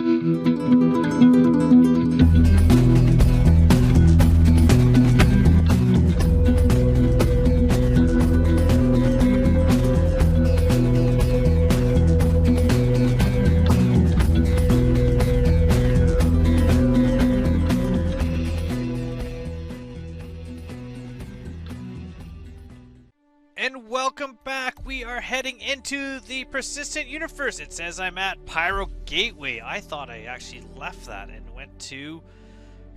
And welcome back. We are heading into the persistent universe. It says I'm at Pyro Gateway. I thought I actually left that and went to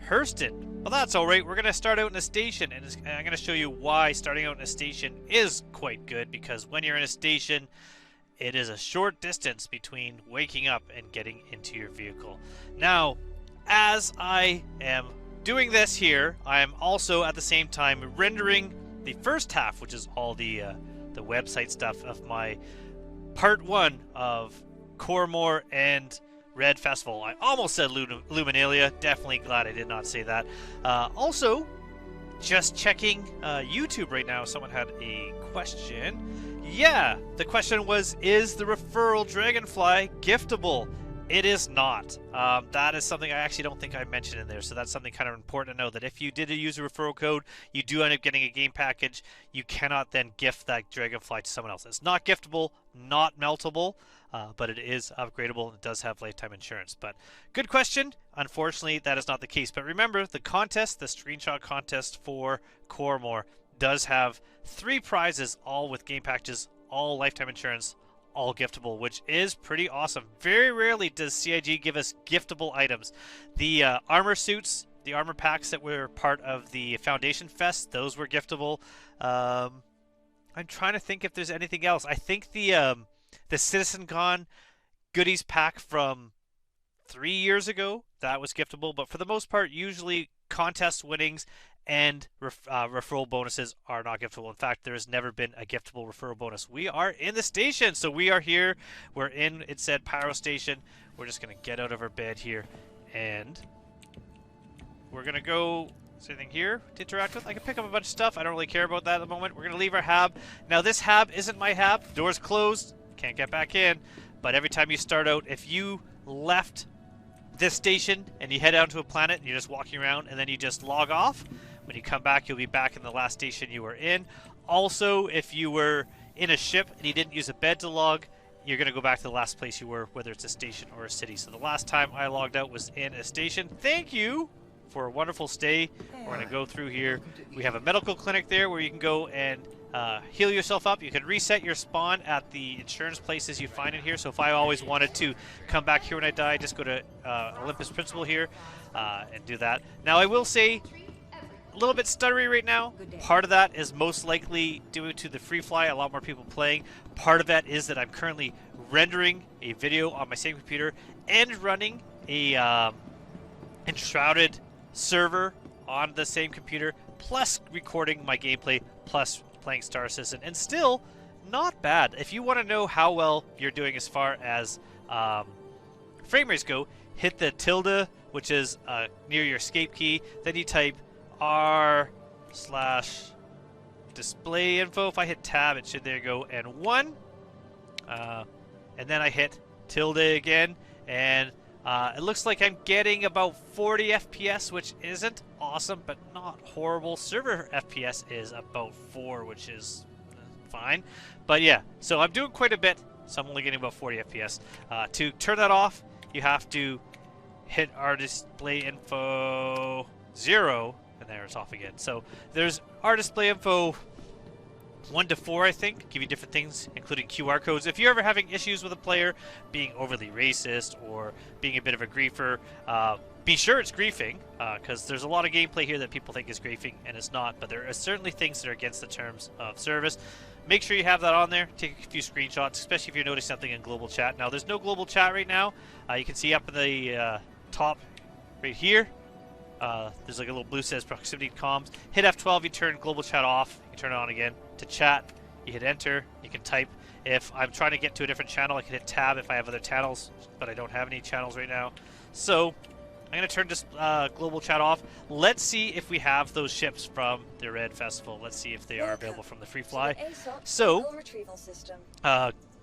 Hurston. Well, that's alright. We're going to start out in a station, and I'm going to show you why starting out in a station is quite good, because when you're in a station, it is a short distance between waking up and getting into your vehicle. Now, as I am doing this here, I am also at the same time rendering the first half, which is all the website stuff of my part 1 of Coramore and Red Festival. I almost said Luminalia. Definitely glad I did not say that. Also, just checking YouTube right now. Someone had a question. Yeah, the question was, is the referral Dragonfly giftable? It is not. That is something I actually don't think I mentioned in there, so that's something kind of important to know, that if you did use a referral code, you do end up getting a game package. You cannot then gift that Dragonfly to someone else. It's not giftable, not meltable, but it is upgradable, and it does have lifetime insurance. But good question. Unfortunately, that is not the case. But remember, the contest, the screenshot contest for Coramore, does have 3 prizes, all with game packages, all lifetime insurance, all giftable, which is pretty awesome. Very rarely does CIG give us giftable items. The armor suits, the armor packs that were part of the Foundation Fest, those were giftable. I'm trying to think if there's anything else. I think the CitizenCon goodies pack from 3 years ago, that was giftable, but for the most part, usually contest winnings and referral bonuses are not giftable. In fact, there has never been a giftable referral bonus. We are in the station, so we are here. We're in, it said, Pyro Station. We're just going to get out of our bed here, and we're going to go... Is there anything here to interact with? I can pick up a bunch of stuff. I don't really care about that at the moment. We're going to leave our hab. Now, this hab isn't my hab. Door's closed. Can't get back in. But every time you start out, if you left this station and you head out to a planet and you're just walking around and then you just log off, when you come back, you'll be back in the last station you were in. Also, if you were in a ship and you didn't use a bed to log, you're going to go back to the last place you were, whether it's a station or a city. So the last time I logged out was in a station. Thank you for a wonderful stay. We're going to go through here. We have a medical clinic there where you can go and heal yourself up. You can reset your spawn at the insurance places you find in here. So if I always wanted to come back here when I die, just go to Olympus Principal here and do that. Now, I will say, a little bit stuttery right now. Part of that is most likely due to the free fly, a lot more people playing. Part of that is that I'm currently rendering a video on my same computer and running a enshrouded server on the same computer, plus recording my gameplay, plus playing Star Citizen, and still not bad. If you want to know how well you're doing as far as frame rates go, hit the tilde, which is near your escape key, then you type r/display info. If I hit tab, it should, there you go, and 1, and then I hit tilde again, and it looks like I'm getting about 40 FPS, which isn't awesome, but not horrible. Server FPS is about 4, which is fine. But yeah, so I'm doing quite a bit, so I'm only getting about 40 FPS. To turn that off, you have to hit our display info 0, and there it's off again. So there's our display info 1 to 4, I think, give you different things, including QR codes. If you're ever having issues with a player being overly racist or being a bit of a griefer, be sure it's griefing, because there's a lot of gameplay here that people think is griefing, and it's not, but there are certainly things that are against the terms of service. Make sure you have that on there. Take a few screenshots, especially if you're noticing something in global chat. Now, there's no global chat right now. You can see up in the top right here, there's like a little blue says proximity comms. Hit F12, you turn global chat off. You turn it on again. To chat, you hit enter. You can type. If I'm trying to get to a different channel, I can hit tab if I have other channels, but I don't have any channels right now. So I'm going to turn this global chat off. Let's see if we have those ships from the Red Festival. Let's see if they are available from the free fly. So,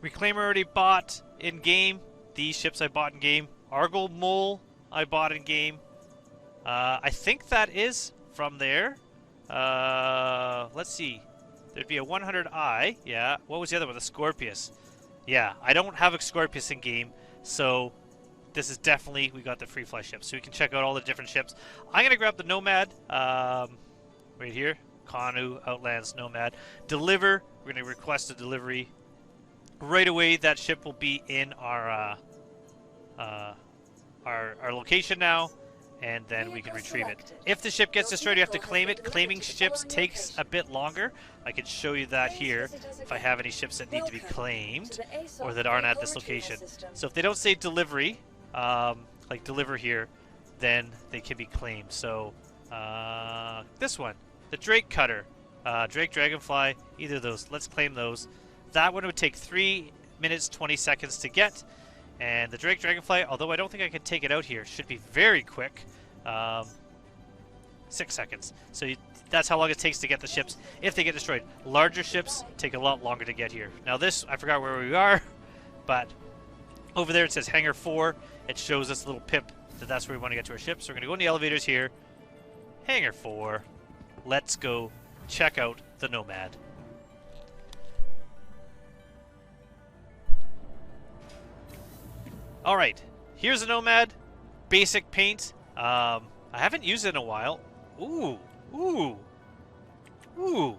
Reclaimer already bought in-game. These ships I bought in-game. Argle Mole I bought in game. I think that is from there. Let's see. There'd be a 100i. Yeah. What was the other one? The Scorpius. Yeah, I don't have a Scorpius in game, so this is definitely, we got the free fly ship. So we can check out all the different ships. I'm going to grab the Nomad right here. Kanu, Outlands, Nomad. Deliver. We're going to request a delivery. Right away, that ship will be in our location now, and then we can retrieve it. If the ship gets destroyed, you have to claim it. Claiming ships takes a bit longer. I can show you that here if I have any ships that need to be claimed or that aren't at this location. So if they don't say delivery, like deliver here, then they can be claimed. So this one, the Drake Cutter, Drake Dragonfly, either of those. Let's claim those. That one would take 3 minutes 20 seconds to get. And the Drake Dragonfly, although I don't think I can take it out here, should be very quick. 6 seconds. So that's how long it takes to get the ships if they get destroyed. Larger ships take a lot longer to get here. Now this, I forgot where we are, but over there it says Hangar 4. It shows us a little pip that that's where we want to get to our ships. So we're going to go in the elevators here. Hangar 4. Let's go check out the Nomad. Alright, here's a Nomad. Basic paint. I haven't used it in a while. Ooh, ooh, ooh.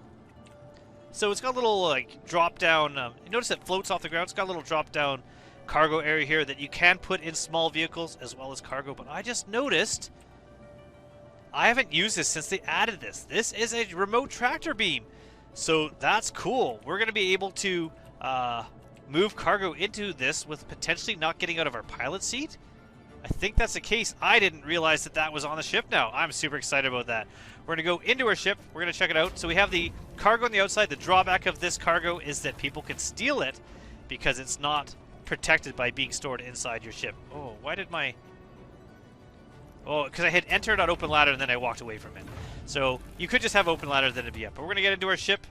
So it's got a little like drop down. You notice it floats off the ground. It's got a little drop down cargo area here that you can put in small vehicles as well as cargo. But I just noticed I haven't used this since they added this. This is a remote tractor beam. So that's cool. We're going to be able to move cargo into this with potentially not getting out of our pilot seat. I think that's the case. I didn't realize that that was on the ship now. I'm super excited about that. We're going to go into our ship. We're going to check it out. So we have the cargo on the outside. The drawback of this cargo is that people can steal it because it's not protected by being stored inside your ship. Oh, why did my... Oh, because I had entered on open ladder and then I walked away from it. So you could just have open ladder, then it'd be up. But we're going to get into our ship.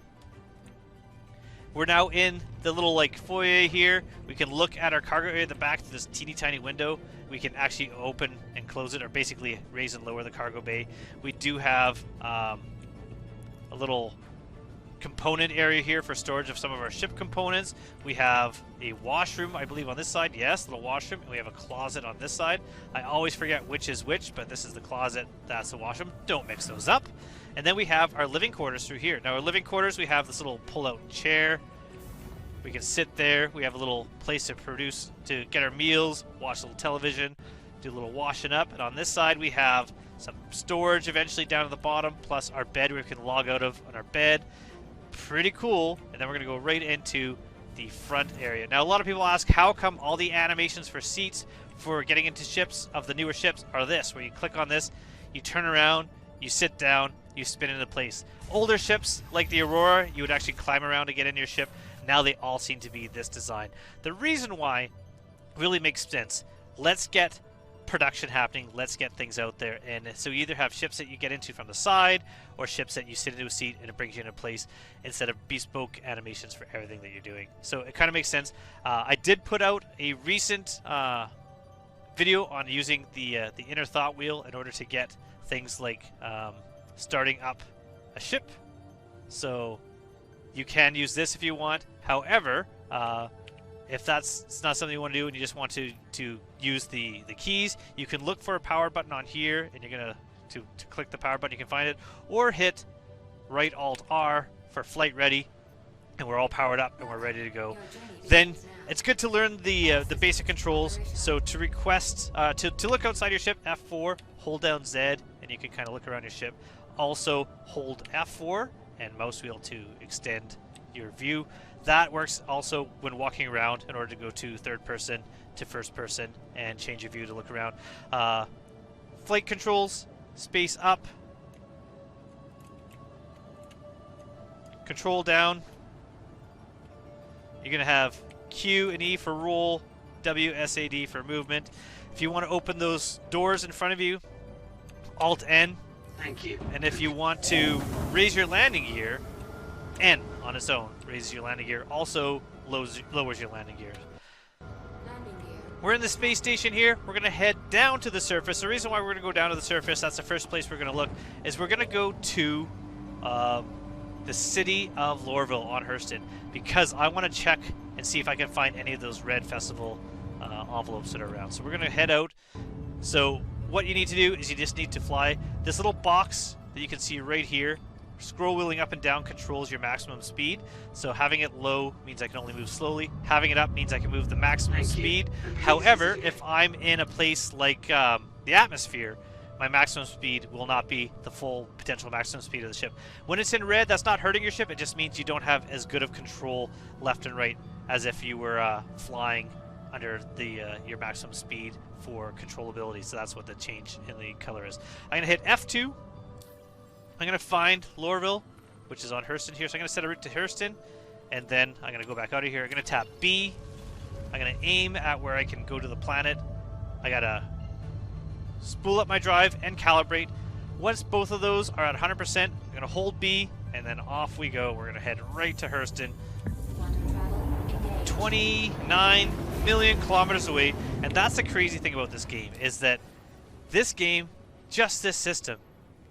We're now in the little like foyer here. We can look at our cargo area at the back through this teeny tiny window. We can actually open and close it, or basically raise and lower the cargo bay. We do have a little component area here for storage of some of our ship components. We have a washroom, I believe, on this side. Yes, little washroom. And we have a closet on this side. I always forget which is which, but this is the closet. That's the washroom. Don't mix those up. And then we have our living quarters through here. Now, our living quarters, we have this little pull-out chair. We can sit there. We have a little place to get our meals, watch a little television, do a little washing up. And on this side, we have some storage eventually down at the bottom, plus our bed where we can log out of on our bed. Pretty cool. And then we're going to go right into the front area. Now, a lot of people ask, how come all the animations for seats for getting into ships of the newer ships are this, where you click on this, you turn around, you sit down, you spin into place. Older ships, like the Aurora, you would actually climb around to get in your ship. Now they all seem to be this design. The reason why really makes sense. Let's get production happening. Let's get things out there. And so you either have ships that you get into from the side or ships that you sit into a seat and it brings you into place instead of bespoke animations for everything that you're doing. So it kind of makes sense. I did put out a recent video on using the inner thought wheel in order to get things like starting up a ship. So you can use this if you want. However, if it's not something you want to do and you just want to use the keys, you can look for a power button on here and you're going to click the power button, you can find it, or hit right Alt R for flight ready, and we're all powered up and we're ready to go. Then it's good to learn the basic controls. So to request to look outside your ship, F4, hold down Z, and you can kind of look around your ship. Also hold F4 and mouse wheel to extend your view. That works also when walking around in order to go to third person to first person and change your view to look around. Flight controls, space up, control down. You're going to have Q and E for roll, W, S, A, D for movement. If you want to open those doors in front of you, Alt N. Thank you. And if you want to raise your landing gear, N on its own raises your landing gear, also lowers your landing gear. Landing gear We're in the space station here. We're going to head down to the surface. The reason why we're going to go down to the surface, that's the first place we're going to look, is we're going to go to the city of Lorville on Hurston, because I want to check and see if I can find any of those Red Festival envelopes that are around. So we're going to head out. So what you need to do is you just need to fly this little box that you can see right here. Scroll wheeling up and down controls your maximum speed. So having it low means I can only move slowly. Having it up means I can move the maximum speed. However, if I'm in a place like the atmosphere, my maximum speed will not be the full potential maximum speed of the ship. When it's in red, that's not hurting your ship. It just means you don't have as good of control left and right as if you were flying under the your maximum speed for controllability. So that's what the change in the color is. I'm going to hit F2. I'm going to find Lorville, which is on Hurston here. So I'm going to set a route to Hurston, and then I'm going to go back out of here. I'm going to tap B. I'm going to aim at where I can go to the planet. I got to spool up my drive and calibrate. Once both of those are at 100%, I'm going to hold B, and then off we go. We're going to head right to Hurston. 29 million kilometers away. And that's the crazy thing about this game, is that this game, just this system,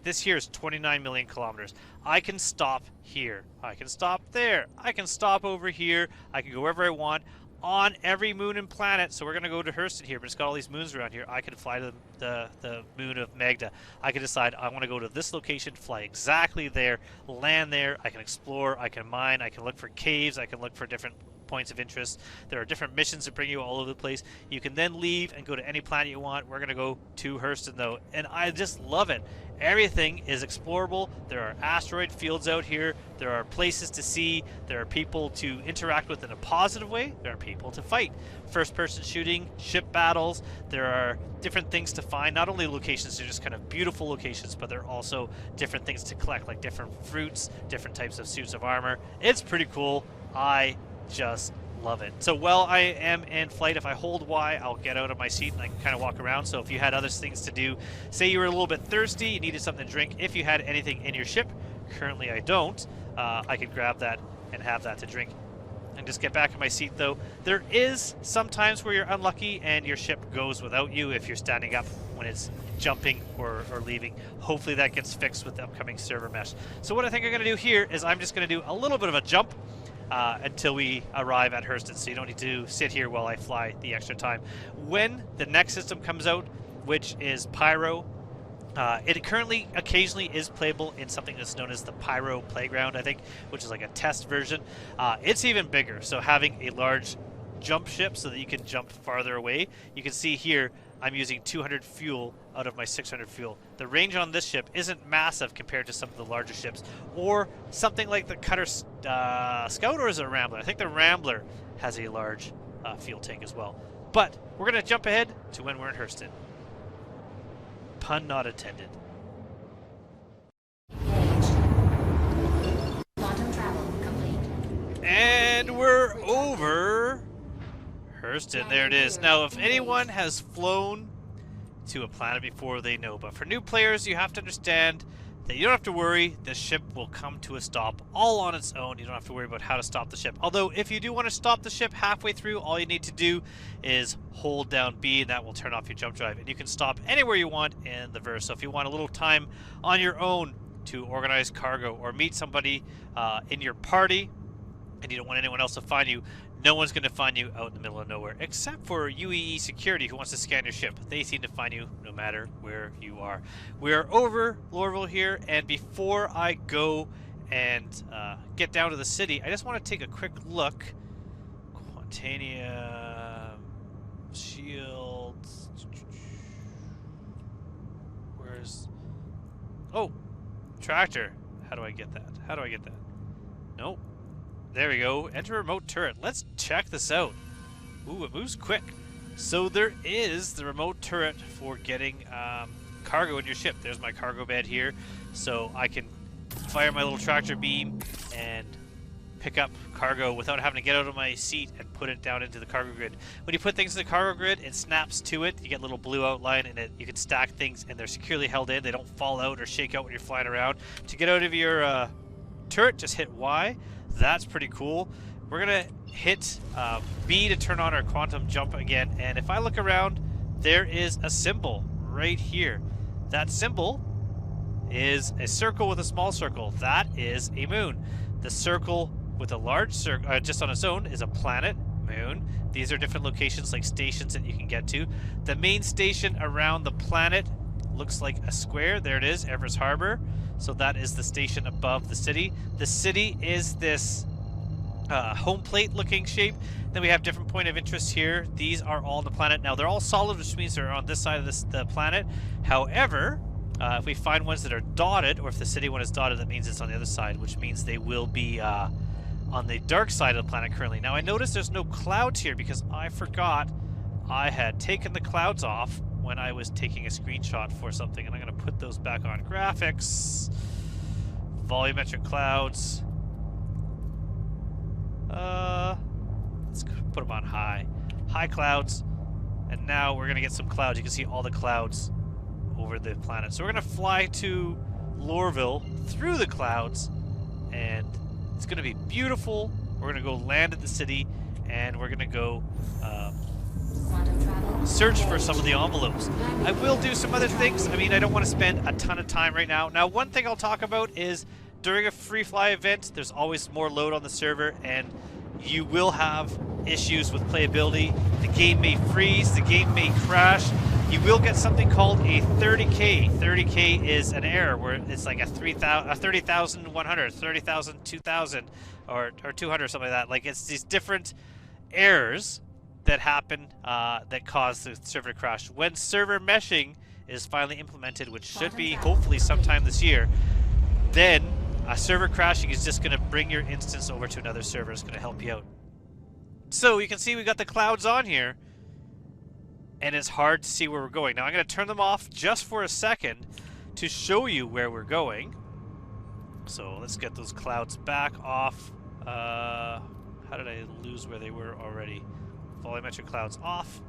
this here is 29 million kilometers. I can stop here. I can stop there. I can stop over here. I can go wherever I want on every moon and planet. So we're going to go to Hurston here, but it's got all these moons around here. I can fly to the moon of Magda. I can decide I want to go to this location, fly exactly there, land there. I can explore. I can mine. I can look for caves. I can look for different points of interest. There are different missions that bring you all over the place. You can then leave and go to any planet you want. We're going to go to Hurston though, and I just love it. Everything is explorable. There are asteroid fields out here. There are places to see. There are people to interact with in a positive way. There are people to fight. First-person shooting, ship battles. There are different things to find. Not only locations, they're just kind of beautiful locations, but there are also different things to collect, like different fruits, different types of suits of armor. It's pretty cool. I just love it. So while I am in flight, if I hold Y, I'll get out of my seat and I can kind of walk around. So if you had other things to do, say you were a little bit thirsty, you needed something to drink, if you had anything in your ship, currently I don't, I could grab that and have that to drink. And just get back in my seat though. There is sometimes where you're unlucky and your ship goes without you if you're standing up when it's jumping or leaving. Hopefully that gets fixed with the upcoming server mesh. So what I think I'm going to do here is I'm just going to do a little bit of a jump until we arrive at Hurston, so you don't need to sit here while I fly the extra time. When the next system comes out, which is Pyro, it currently occasionally is playable in something that's known as the Pyro Playground, I think, which is like a test version. It's even bigger, so having a large jump ship so that you can jump farther away. You can see here I'm using 200 fuel out of my 600 fuel. The range on this ship isn't massive compared to some of the larger ships, or something like the Cutter Scout, or is it a Rambler? I think the Rambler has a large fuel tank as well. But we're going to jump ahead to when we're in Hurston. Pun not intended. Quantum travel complete. And we're over Hurston. There it is. Now, if anyone has flown to a planet before, they know. But for new players, you have to understand that you don't have to worry. The ship will come to a stop all on its own. You don't have to worry about how to stop the ship. Although, if you do want to stop the ship halfway through, all you need to do is hold down B, and that will turn off your jump drive. And you can stop anywhere you want in the verse. So if you want a little time on your own to organize cargo or meet somebody in your party, and you don't want anyone else to find you, no one's going to find you out in the middle of nowhere, except for UEE Security, who wants to scan your ship. They seem to find you no matter where you are. We are over Lorville here, and before I go and get down to the city, I just want to take a quick look. Quantania shields. Where's... Oh, tractor. How do I get that? How do I get that? Nope. There we go. Enter remote turret. Let's check this out. Ooh, it moves quick. So there is the remote turret for getting cargo in your ship. There's my cargo bed here. So I can fire my little tractor beam and pick up cargo without having to get out of my seat and put it down into the cargo grid. When you put things in the cargo grid, it snaps to it. You get a little blue outline, and you can stack things, and they're securely held in. They don't fall out or shake out when you're flying around. To get out of your turret, just hit Y. That's pretty cool. we're gonna hit B to turn on our quantum jump again. And if I look around, there is a symbol right here. That symbol is a circle with a small circle. That is a moon. The circle with a large circle just on its own is a planet, moon. These are different locations, like stations that you can get to. The main station around the planet looks like a square. There it is, Everest Harbor. So that is the station above the city. The city is this home plate looking shape. Then we have different point of interest here. These are all on the planet. Now they're all solid, which means they're on this side of the planet. However, if we find ones that are dotted, or if the city one is dotted, that means it's on the other side, which means they will be on the dark side of the planet currently. Now I noticed there's no clouds here because I forgot I had taken the clouds off when I was taking a screenshot for something, and I'm going to put those back on graphics. Volumetric clouds. Let's put them on high. High clouds. And now we're going to get some clouds. You can see all the clouds over the planet. So we're going to fly to Lorville through the clouds, and it's going to be beautiful. We're going to go land at the city, and we're going to go search for some of the envelopes. I will do some other things. I mean, I don't want to spend a ton of time right now. Now, one thing I'll talk about is during a free fly event, there's always more load on the server, and you will have issues with playability. The game may freeze, the game may crash. You will get something called a 30K. 30K is an error where it's like a 30,100, 30,000, 2,000, or 200, something like that. Like, it's these different errors that happen that cause the server to crash. When server meshing is finally implemented, which should be hopefully sometime this year, then a server crashing is just going to bring your instance over to another server. It's going to help you out. So you can see we got the clouds on here, and it's hard to see where we're going. Now I'm going to turn them off just for a second to show you where we're going. So let's get those clouds back off. How did I lose where they were already? Volumetric clouds off.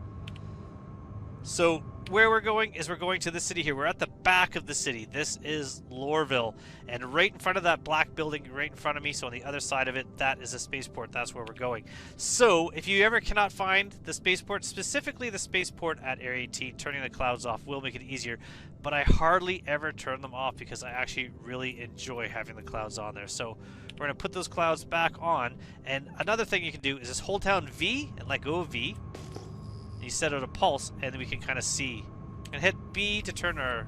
So where we're going is we're going to this city here. We're at the back of the city. This is Lorville, and right in front of that black building, right in front of me, so on the other side of it, that is a spaceport. That's where we're going. So if you ever cannot find the spaceport, specifically the spaceport at Area 18, turning the clouds off will make it easier, but I hardly ever turn them off because I actually really enjoy having the clouds on there. So we're going to put those clouds back on, and another thing you can do is just hold down V and let go of V. You set out a pulse, and then we can kind of see. And hit B to turn our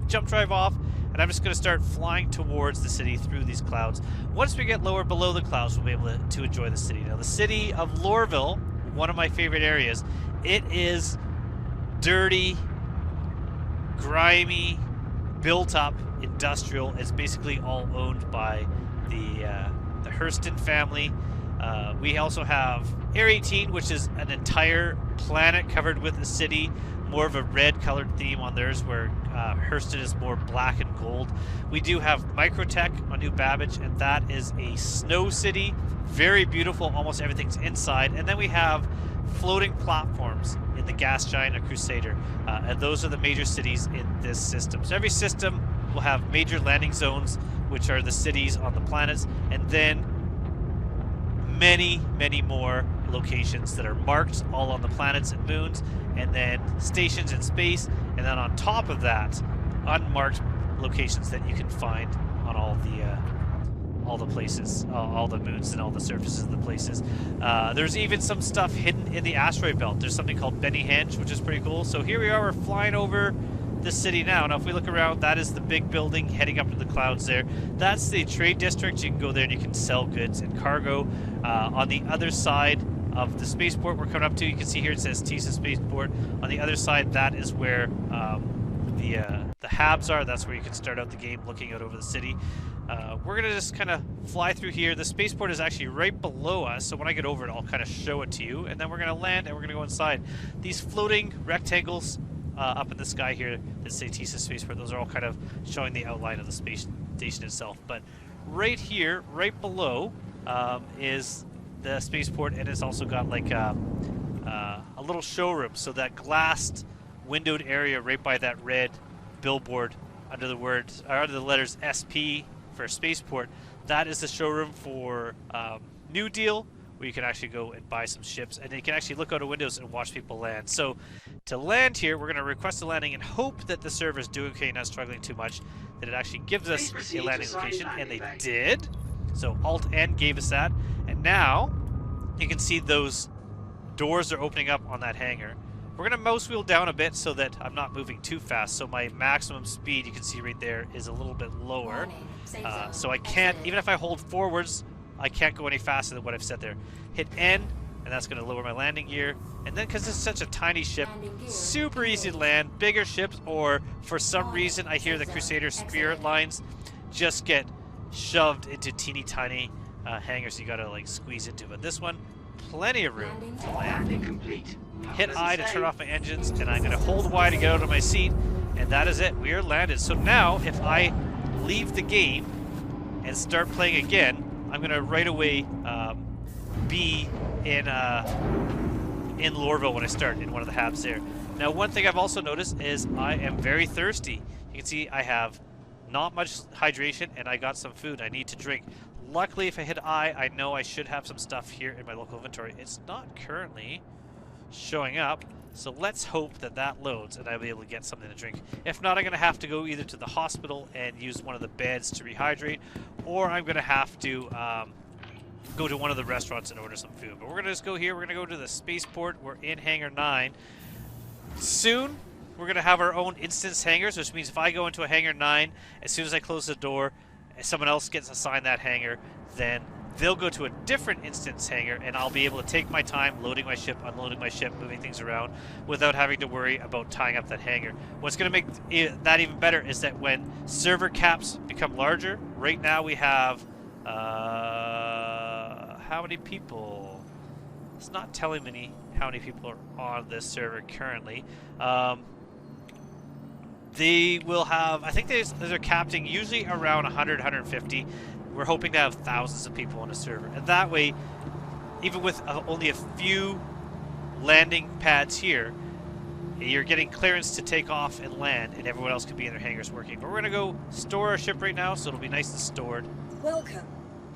jump drive off, and I'm just going to start flying towards the city through these clouds. Once we get lower below the clouds, we'll be able to enjoy the city. Now, the city of Lorville, one of my favorite areas, it is dirty, grimy, built up, industrial. It's basically all owned by the Hurston family. We also have Area 18, which is an entire planet covered with a city, more of a red colored theme on theirs, where Hurston is more black and gold. We do have Microtech on New Babbage, and that is a snow city, very beautiful, almost everything's inside. And then we have floating platforms in the gas giant of Crusader, and those are the major cities in this system. So every system will have major landing zones, which are the cities on the planets, and then many, many more locations that are marked all on the planets and moons, and then stations in space, and then on top of that, unmarked locations that you can find on all the places, all the moons and all the surfaces of the places. There's even some stuff hidden in the asteroid belt. There's something called Benny Henge, which is pretty cool. So here we are, we're flying over the city now. Now if we look around, that is the big building heading up to the clouds there. That's the trade district. You can go there and you can sell goods and cargo. On the other side of the spaceport we're coming up to, you can see here it says Tisa Spaceport. On the other side, that is where the habs are. That's where you can start out the game looking out over the city. We're going to just kind of fly through here. The spaceport is actually right below us, so when I get over it, I'll kind of show it to you. And then we're going to land and we're going to go inside. These floating rectangles up in the sky here that say Tisa Spaceport, those are all kind of showing the outline of the space station itself. But right here, right below, is the spaceport, and it's also got like a little showroom. So that glassed windowed area right by that red billboard under the words, or under the letters SP for spaceport, that is the showroom for New Deal, where you can actually go and buy some ships, and then you can actually look out of windows and watch people land. So to land here, we're going to request a landing and hope that the server's doing okay, not struggling too much, that it actually gives us a landing location, and they did. So Alt-N gave us that, and now you can see those doors are opening up on that hangar. We're going to mouse wheel down a bit so that I'm not moving too fast, so my maximum speed, you can see right there, is a little bit lower. So I can't, even if I hold forwards, I can't go any faster than what I've set there. Hit N, and that's going to lower my landing gear. And then, because it's such a tiny ship, super easy to land. Bigger ships, or for some reason, I hear the Crusader Spirit lines just get shoved into teeny tiny hangars you got to like squeeze into. But this one, plenty of room to land. Hit I to turn off my engines, and I'm going to hold Y to get out of my seat, and that is it. We are landed. So now, if I leave the game and start playing again, I'm going to right away be in Lorville when I start, in one of the habs there. Now, one thing I've also noticed is I am very thirsty. You can see I have not much hydration, and I got some food I need to drink. Luckily, if I hit I know I should have some stuff here in my local inventory. It's not currently showing up, so let's hope that that loads and I'll be able to get something to drink. If not, I'm going to have to go either to the hospital and use one of the beds to rehydrate, or I'm going to have to go to one of the restaurants and order some food. But we're going to just go here. We're going to go to the spaceport. We're in Hangar 9. Soon, we're going to have our own instance hangars, which means if I go into a Hangar 9, as soon as I close the door, someone else gets assigned that hangar, then they'll go to a different instance hangar, and I'll be able to take my time loading my ship, unloading my ship, moving things around without having to worry about tying up that hangar. What's going to make that even better is that when server caps become larger, right now we have, how many people? It's not telling me how many people are on this server currently. They will have, I think they're capping usually around 100, 150. We're hoping to have thousands of people on a server. And that way, even with only a few landing pads here, you're getting clearance to take off and land, and everyone else can be in their hangars working. But we're going to go store our ship right now, so it'll be nice and stored. Welcome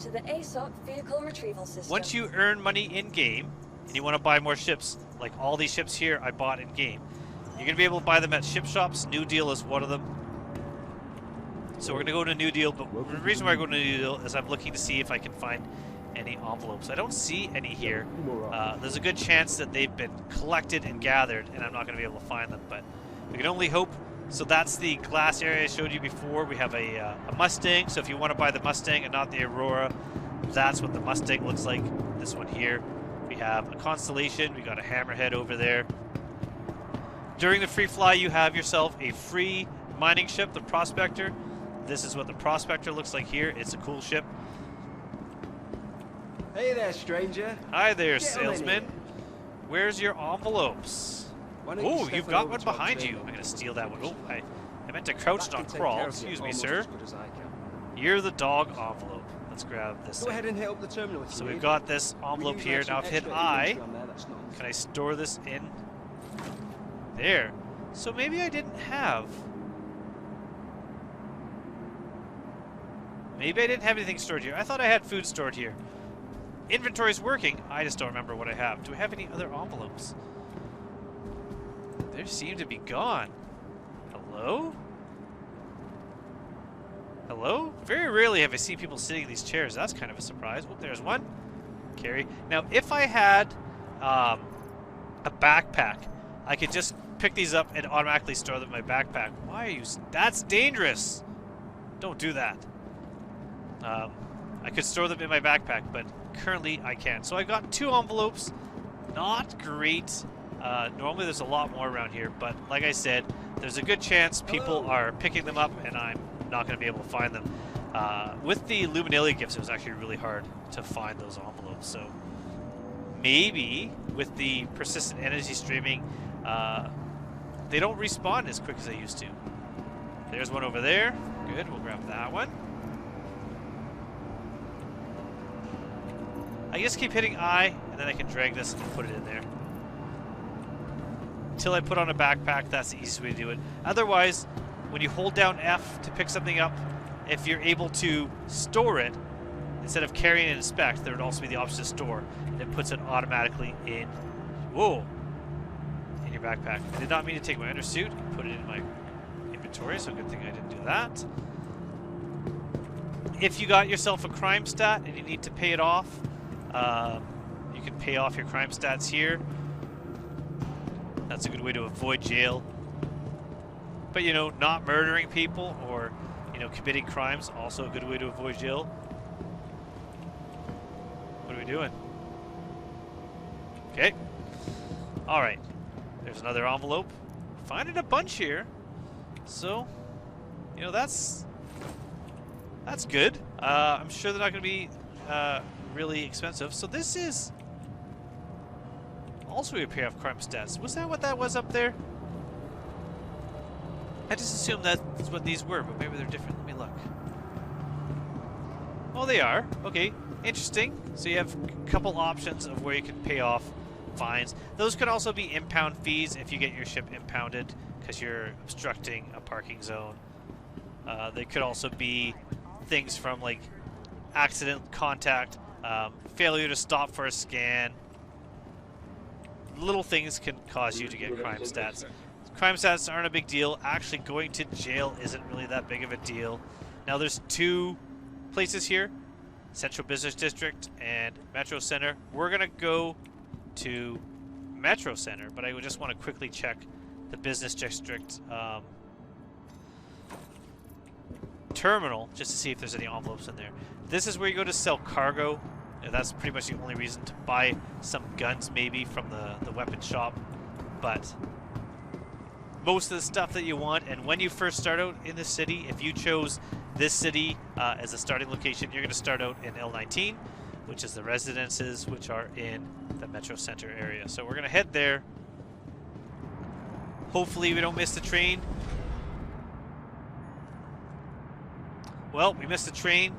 to the ASOC Vehicle Retrieval System. Once you earn money in-game, and you want to buy more ships, like all these ships here I bought in-game, you're going to be able to buy them at ship shops. New Deal is one of them. So we're going to go to New Deal, but the reason why I go to New Deal is I'm looking to see if I can find any envelopes. I don't see any here. There's a good chance that they've been collected and gathered, and I'm not going to be able to find them, but we can only hope. So that's the glass area I showed you before. We have a Mustang, so if you want to buy the Mustang and not the Aurora, that's what the Mustang looks like. This one here. We have a Constellation. We got a Hammerhead over there. During the free fly, you have yourself a free mining ship, the Prospector. This is what the Prospector looks like here. It's a cool ship. Hey there, stranger. Hi there, salesman. Where's your envelopes? Oh, you've got one behind you. I'm going to steal that one. Oh, I meant to crouch, not crawl. Excuse me, sir. You're the dog envelope. Let's grab this. Go ahead and hit up the terminal. So we've got this envelope here. Now, if I hit I, can I store this in there? So maybe I didn't have. Maybe I didn't have anything stored here. I thought I had food stored here. Inventory's working. I just don't remember what I have. Do I have any other envelopes? They seem to be gone. Hello? Hello? Very rarely have I seen people sitting in these chairs. That's kind of a surprise. Oh, there's one. Carry. Now, if I had a backpack, I could just pick these up and automatically store them in my backpack. Why are you... That's dangerous! Don't do that. I could store them in my backpack, but currently I can't. So I got 2 envelopes. Not great. Normally there's a lot more around here, but like I said, there's a good chance people are picking them up and I'm not going to be able to find them. With the Luminalia gifts, it was actually really hard to find those envelopes. So maybe with the persistent energy streaming, they don't respawn as quick as they used to. There's one over there. Good, we'll grab that one. I just keep hitting I, and then I can drag this and put it in there. Until I put on a backpack, that's the easiest way to do it. Otherwise, when you hold down F to pick something up, if you're able to store it, instead of carry and inspect, there would also be the option to store, and it puts it automatically in. Whoa! In your backpack. I did not mean to take my undersuit and put it in my inventory, so good thing I didn't do that. If you got yourself a crime stat and you need to pay it off, you can pay off your crime stats here. That's a good way to avoid jail. But, you know, not murdering people or, you know, committing crimes, also a good way to avoid jail. What are we doing? Okay. Alright. There's another envelope. Finding a bunch here. So, you know, that's good. I'm sure they're not going to be really expensive. So this is also a pay off crime stats. Was that what that was up there? I just assumed that's what these were, but maybe they're different. Let me look. Oh, they are. Okay, interesting. So you have a couple options of where you can pay off fines. Those could also be impound fees if you get your ship impounded because you're obstructing a parking zone. They could also be things from like accident contact, failure to stop for a scan. Little things can cause you to get crime stats. Crime stats aren't a big deal. Actually, going to jail isn't really that big of a deal. Now, there's two places here, Central Business District and Metro Center. We're going to go to Metro Center, but I just want to quickly check the Business District terminal just to see if there's any envelopes in there. This is where you go to sell cargo. That's pretty much the only reason to buy some guns maybe from the weapon shop. But most of the stuff that you want, and when you first start out in the city, if you chose this city as a starting location, you're going to start out in L19, which is the residences which are in the Metro Center area. So we're going to head there. Hopefully we don't miss the train. Well, we missed the train.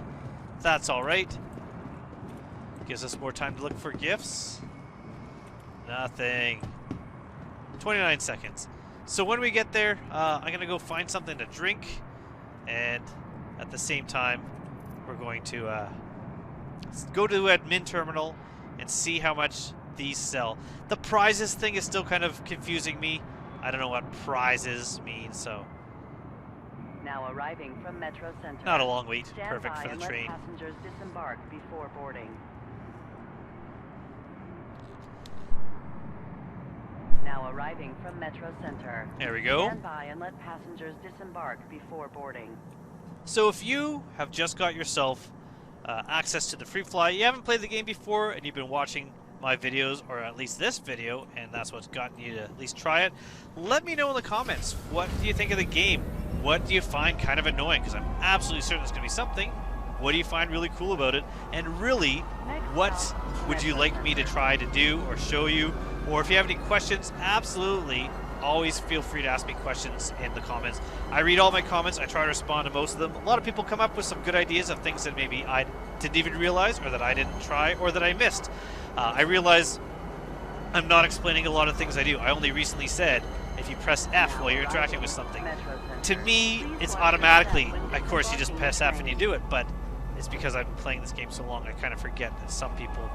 That's all right. Gives us more time to look for gifts. Nothing. 29 seconds. So when we get there, I'm going to go find something to drink. And at the same time, we're going to go to the admin terminal and see how much these sell. The prizes thing is still kind of confusing me. I don't know what prizes mean, so. Now arriving from Metro Center. Not a long wait. Stand Perfect by for and the let train. Passengers disembark before boarding. Now arriving from Metro Center. There we go. Stand by and let passengers disembark before boarding. So if you have just got yourself access to the free fly, you haven't played the game before, and you've been watching my videos, or at least this video, and that's what's gotten you to at least try it, let me know in the comments. What do you think of the game? What do you find kind of annoying? Because I'm absolutely certain there's going to be something. What do you find really cool about it? And really, what would you like me to try to do or show you? Or if you have any questions, absolutely, always feel free to ask me questions in the comments. I read all my comments. I try to respond to most of them. A lot of people come up with some good ideas of things that maybe I didn't even realize, or that I didn't try, or that I missed. I realize I'm not explaining a lot of things I do. I only recently said if you press F while you're interacting with something. To me, it's automatically, of course, you just press F and you do it, but it's because I've been playing this game so long, I kind of forget that some people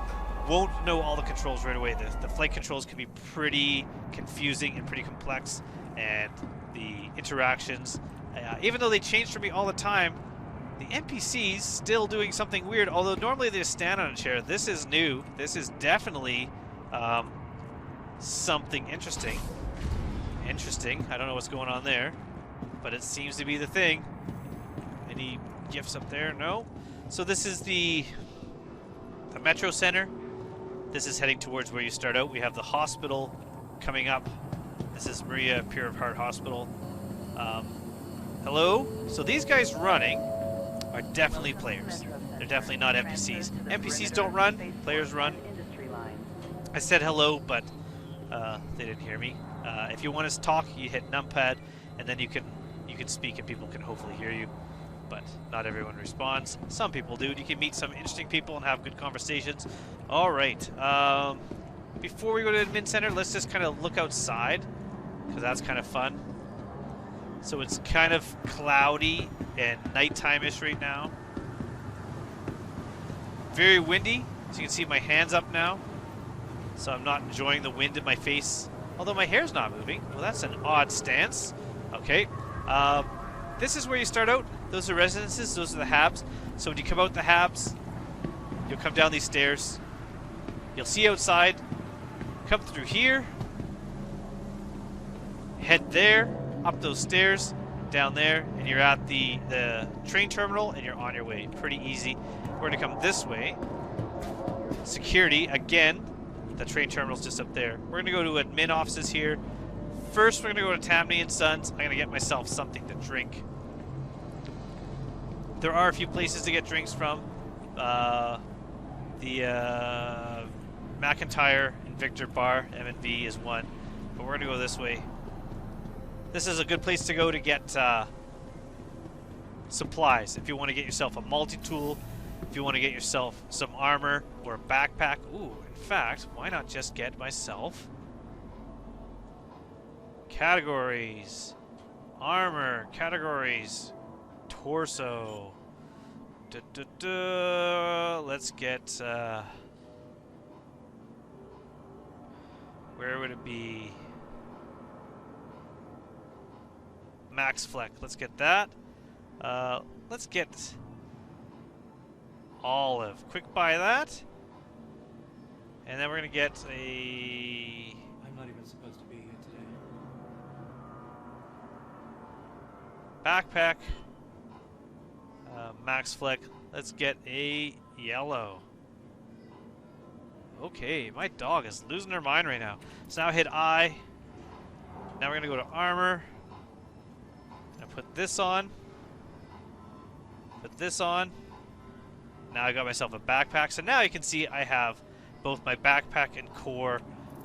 won't know all the controls right away. The flight controls can be pretty confusing and pretty complex, and the interactions, even though they change for me all the time, the NPCs still doing something weird, although normally they just stand on a chair. This is new. This is definitely something interesting. I don't know what's going on there, but it seems to be the thing. Any gifts up there? No. So this is the Metro Center. This is heading towards where you start out. We have the hospital coming up. This is Maria Pure of Heart Hospital. Hello? So these guys running are definitely players. They're definitely not NPCs. NPCs don't run, players run. I said hello, but they didn't hear me. If you want to talk, you hit numpad, and then you can speak and people can hopefully hear you. But not everyone responds. Some people do. You can meet some interesting people and have good conversations. All right. Before we go to admin center, let's just kind of look outside, because that's kind of fun. So it's kind of cloudy and nighttime-ish right now. very windy, so you can see my hands up now. So I'm not enjoying the wind in my face. Although my hair's not moving. Well, that's an odd stance. Okay. This is where you start out. Those are residences. Those are the habs. So when you come out the habs, you'll come down these stairs. You'll see outside. Come through here. Head there. Up those stairs. Down there. And you're at the train terminal. And you're on your way. Pretty easy. We're going to come this way. Security. Again. The train terminal's just up there. We're going to go to admin offices here. First, we're going to go to Tammany and Sons. I'm going to get myself something to drink. There are a few places to get drinks from. The McIntyre and Victor Bar, M&V, is one. But we're going to go this way. This is a good place to go to get supplies. If you want to get yourself a multi-tool, if you want to get yourself some armor or a backpack. Ooh, in fact, why not just get myself categories, armor, categories, torso. Let's get, where would it be? Max Fleck. Let's get that. Let's get Olive. Quick buy that. And then we're going to get a... I'm not even supposed to be here today. Backpack. Max Fleck. Let's get a yellow. Okay, my dog is losing her mind right now. So now hit I. Now we're going to go to armor. And put this on. Put this on. Now I got myself a backpack. So now you can see I have both my backpack and core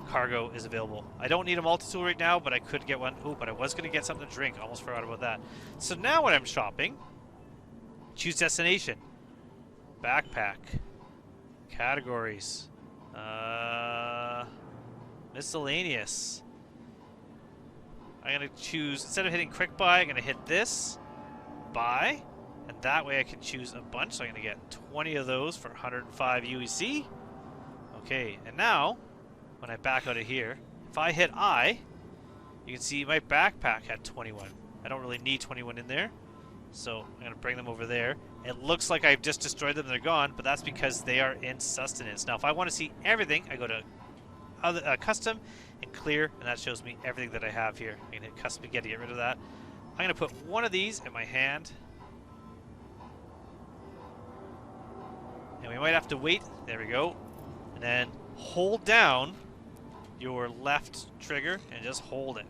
cargo is available. I don't need a multi-tool right now, but I could get one. Oh, but I was going to get something to drink. Almost forgot about that. So now when I'm shopping, choose destination. Backpack. Categories. Miscellaneous. I'm going to choose, instead of hitting quick buy, I'm going to hit this. Buy. And that way I can choose a bunch. So I'm going to get 20 of those for 105 UEC. Okay, and now, when I back out of here, if I hit I, you can see my backpack had 21. I don't really need 21 in there. So I'm going to bring them over there. It looks like I've just destroyed them and they're gone, but that's because they are in sustenance. Now, if I want to see everything, I go to other, custom and clear, and that shows me everything that I have here. I'm going to hit custom again to get rid of that. I'm going to put one of these in my hand. And we might have to wait. There we go. And then hold down your left trigger and just hold it.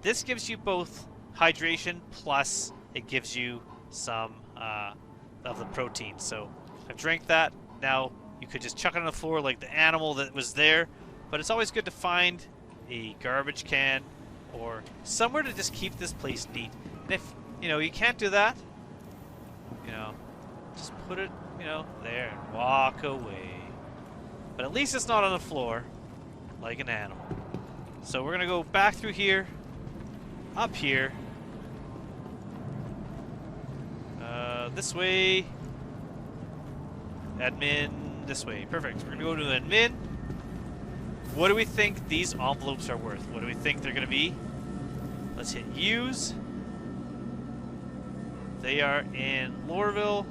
This gives you both hydration plus it gives you some of the protein. So I've drank that. Now you could just chuck it on the floor like the animal that was there. But it's always good to find a garbage can or somewhere to just keep this place neat. And if, you know, you can't do that, you know, just put it, you know, there and walk away. But at least it's not on the floor like an animal. So we're going to go back through here, up here, this way, admin, this way. Perfect. We're going to go to admin. What do we think these envelopes are worth? What do we think they're going to be? Let's hit use. They are in Lorville.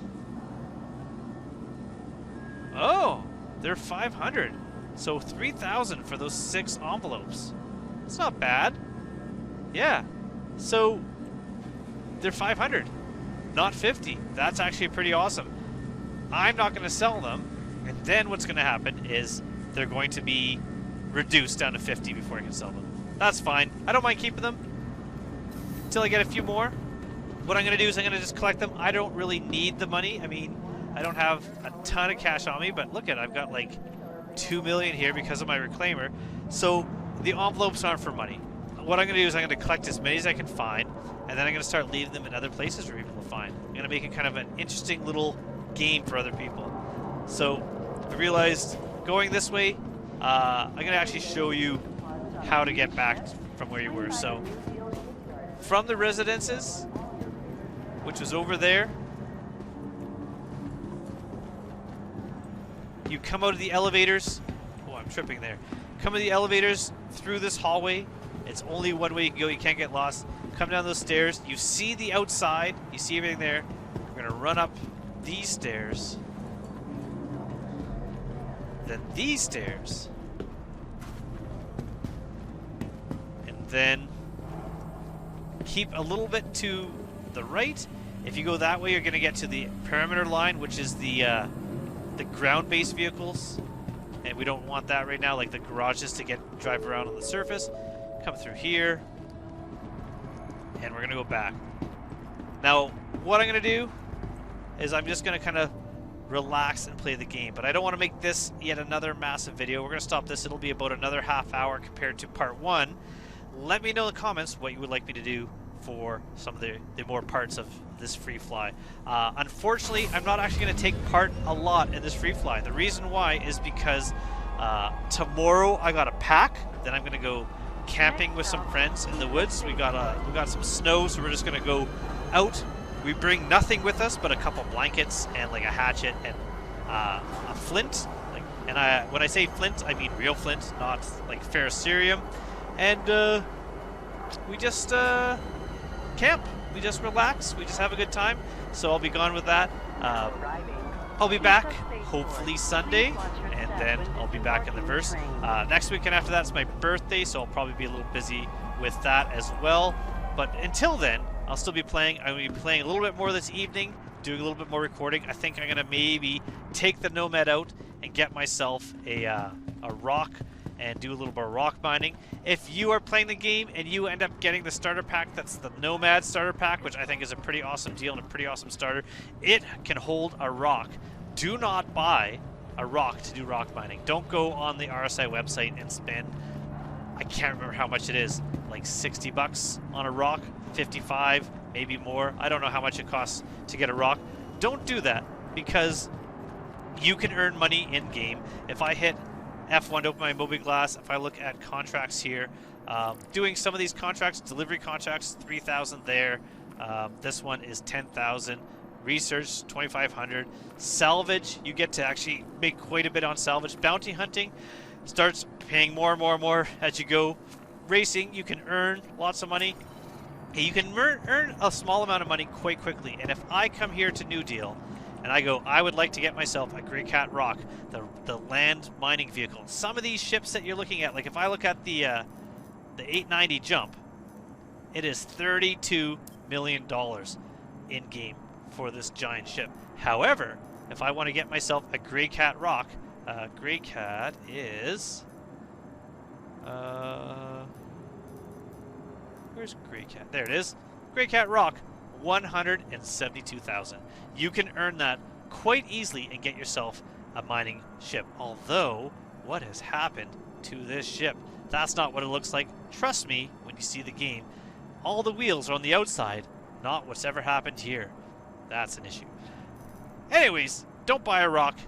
Oh, they're 500. So 3,000 for those 6 envelopes. It's not bad. Yeah. So they're 500, not 50. That's actually pretty awesome. I'm not going to sell them. And then what's going to happen is they're going to be reduced down to 50 before I can sell them. That's fine. I don't mind keeping them until I get a few more. What I'm going to do is I'm going to just collect them. I don't really need the money. I mean, I don't have a ton of cash on me, but look at it. I've got like 2 million here because of my reclaimer. So the envelopes aren't for money. What I'm going to do is I'm going to collect as many as I can find, and then I'm going to start leaving them in other places for people to find. I'm going to make it kind of an interesting little game for other people. So I realized going this way, I'm going to actually show you how to get back from where you were. So from the residences, which was over there, You come out of the elevators. Oh, I'm tripping there. Come out of the elevators through this hallway. It's only one way you can go. You can't get lost. Come down those stairs. You see the outside. You see everything there. We're going to run up these stairs. Then these stairs. And then keep a little bit to the right. If you go that way, you're going to get to the perimeter line, which is the ground-based vehicles. And we don't want that right now, like the garages to drive around on the surface. Come through here. And we're going to go back. Now, what I'm going to do is I'm just going to kind of relax and play the game. But I don't want to make this yet another massive video. We're going to stop this. It'll be about another half hour compared to part 1. Let me know in the comments what you would like me to do for some of the more parts of this free fly. Unfortunately, I'm not actually going to take part a lot in this free fly. The reason why is because tomorrow I got a pack. Then I'm going to go camping with some friends in the woods. We got some snow, so we're just going to go out. We bring nothing with us but a couple blankets and like a hatchet and a flint. When I say flint, I mean real flint, not like ferrocerium. And we just camp. We just relax. We just have a good time. So I'll be gone with that. I'll be back hopefully Sunday, and then I'll be back in the verse. Next weekend after that's my birthday, so I'll probably be a little busy with that as well. But until then, I'll still be playing. I'm going to be playing a little bit more this evening, doing a little bit more recording. I think I'm going to maybe take the Nomad out and get myself a rock and do a little bit of rock mining. If you are playing the game and you end up getting the starter pack, that's the Nomad starter pack, which I think is a pretty awesome deal and a pretty awesome starter. It can hold a rock. Do not buy a rock to do rock mining. Don't go on the RSI website and spend, I can't remember how much it is, like 60 bucks on a rock, 55, maybe more. I don't know how much it costs to get a rock. Don't do that, because you can earn money in game. If I hit F1 to open my mobiGlas, if I look at contracts here, doing some of these contracts, delivery contracts, 3,000 there. This one is 10,000. Research, 2,500. Salvage, you get to actually make quite a bit on salvage. Bounty hunting starts paying more and more and more as you go. Racing, you can earn lots of money. You can earn a small amount of money quite quickly. And if I come here to New Deal and I go, I would like to get myself a Grey Cat Rock, the land mining vehicle. Some of these ships that you're looking at, like if I look at the 890 Jump, it is $32 million in game for this giant ship. However, if I want to get myself a Grey Cat Rock, Grey Cat is where's Grey Cat? There it is. Grey Cat Rock, 172,000. You can earn that quite easily and get yourself a mining ship. Although, what has happened to this ship? That's not what it looks like. Trust me, when you see the game, all the wheels are on the outside, not what's ever happened here. That's an issue. Anyways, don't buy a rock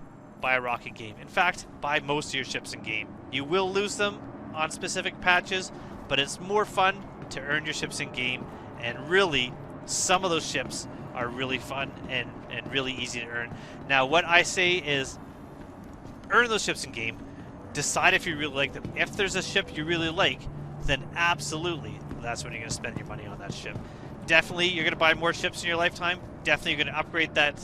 in game. In fact, buy most of your ships in game. You will lose them on specific patches, but it's more fun to earn your ships in game, and really, some of those ships are really fun and really easy to earn. Now, what I say is, earn those ships in game, decide if you really like them. If there's a ship you really like, then absolutely, that's when you're going to spend your money on that ship. Definitely, you're going to buy more ships in your lifetime. Definitely, you're going to upgrade that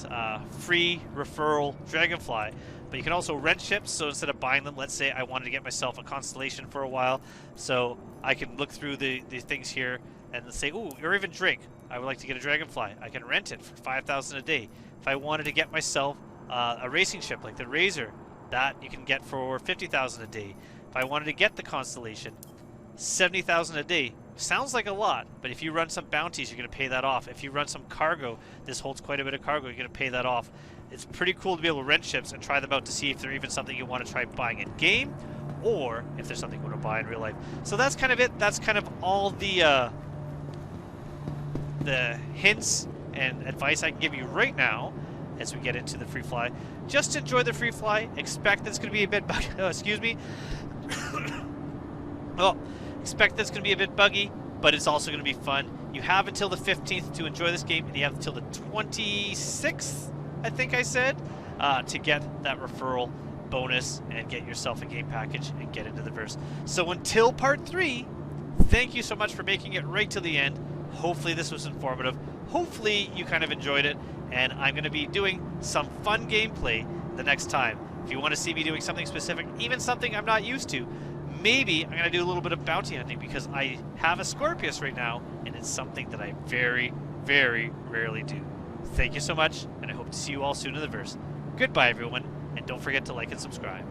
free referral Dragonfly. But you can also rent ships, so instead of buying them, let's say I wanted to get myself a Constellation for a while, so I can look through the things here and say, ooh, or even Drake, I would like to get a Dragonfly. I can rent it for 5,000 a day. If I wanted to get myself a racing ship like the Razor, that you can get for 50,000 a day. If I wanted to get the Constellation, 70,000 a day. Sounds like a lot, but if you run some bounties, you're going to pay that off. If you run some cargo, this holds quite a bit of cargo, you're going to pay that off. It's pretty cool to be able to rent ships and try them out to see if they're even something you want to try buying in game, or if there's something you want to buy in real life. So that's kind of it. That's kind of all the hints and advice I can give you right now as we get into the free fly. Just enjoy the free fly. Expect that it's going to be a bit buggy. Excuse me. Well, expect that it's going to be a bit buggy, but it's also going to be fun. You have until the 15th to enjoy this game, and you have until the 26th, I think I said, to get that referral bonus and get yourself a game package and get into the verse. So until part 3, thank you so much for making it right to the end. Hopefully this was informative. Hopefully you kind of enjoyed it, and I'm going to be doing some fun gameplay the next time. If you want to see me doing something specific, even something I'm not used to, maybe I'm going to do a little bit of bounty hunting because I have a Scorpius right now, and it's something that I very, very rarely do. Thank you so much, and I hope to see you all soon in the verse. Goodbye, everyone, and don't forget to like and subscribe.